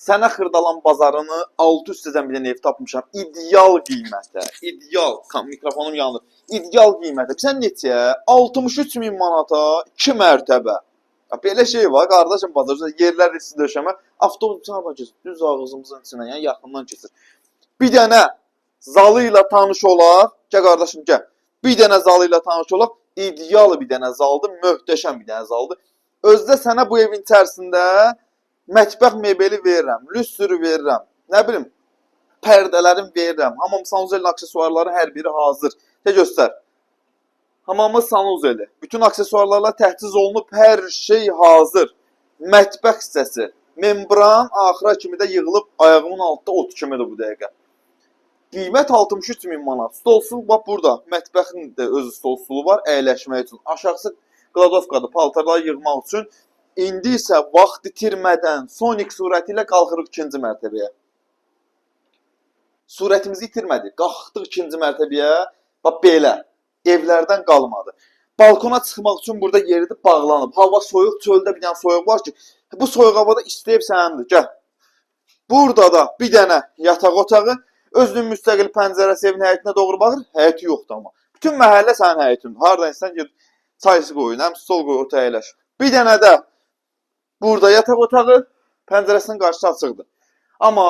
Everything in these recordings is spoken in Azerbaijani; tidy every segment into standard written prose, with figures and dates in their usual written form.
Sənə Xırdalan bazarını alt üstədən bir dənə ev tapmışam. İdeal qiymətə. İdeal. Mikrofonum yanır. İdeal qiymətə. Sən neçə? 63 min manata 2 mərtəbə. Belə şey var, qardaşım bazarda yerlər riski döşəmə. Avtobus haradan keçir? Düz ağzımızın içindən, yəni yaxından keçir. Bir dənə zalı ilə tanış olaq. Gəl qardaşım, gəl. Bir dənə zalı ilə tanış olaq. İdeal bir dənə zaldır, möhtəşəm bir dənə zaldır. Özdə sənə bu evin içərisində mətbəx mebeli verirəm, lüstrü verirəm, nə bilim, pərdələrim verirəm. Hamam sanuzelin aksesuarları hər biri hazır. Göstər. Hamamı sanuzeli. Bütün aksesuarlarla təchiz olunub, hər şey hazır. Mətbəx hissəsi. Membran axıra kimi də yığılıb ayağımın altında ot kimidir bu dəqiqə. Qiymət 63 min manat. Stolsul bax burada. Mətbəxin də özü stolsulu var, əyləşmək üçün. Aşağısı qladovkadır, paltarları yığmaq üçün. İndi isə vaxt itirmədən Sonic surəti ilə qalxırıq ikinci mərtəbəyə. Surətimizi itirmədik. Qalxdıq ikinci mərtəbəyə. Bax belə. Evlərdən qalmadı. Balkona çıxmaq üçün burada yeri bağlanıb. Hava soyuq, çöldə bir dənə soyuq var ki, bu soyuq havada istəyib sənədir. Gəl. Burada da bir dənə yataq otağı. Özünün müstəqil pəncərəsi evin həyətinə doğru baxır. Həyəti yoxdur amma. Bütün məhəllə sənin həyətin. Hardan istəyən ged çaysı qoyun, həm stol qoy, orta əyləş. Bir dənə də burada yataq otağı, pəncərəsinin qarşısı açıqdır. Amma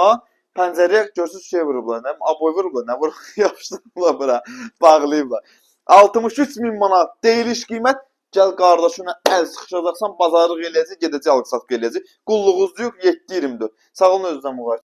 pəncərəyə görsünüz şey vurublar, nə? Aboy vurublar, nə vurub? Yapışdırıblar bura, bağlayıblar. 63 min manat deyiliş qiymət. Gəl qardaşına əl sıxışacaqsan, bazarlıq eləyəcək, gedəcək alıq-satıq eləyəcək. Qulluğunuz yox, 7-24. Sağ olun, özünüzə müğayət.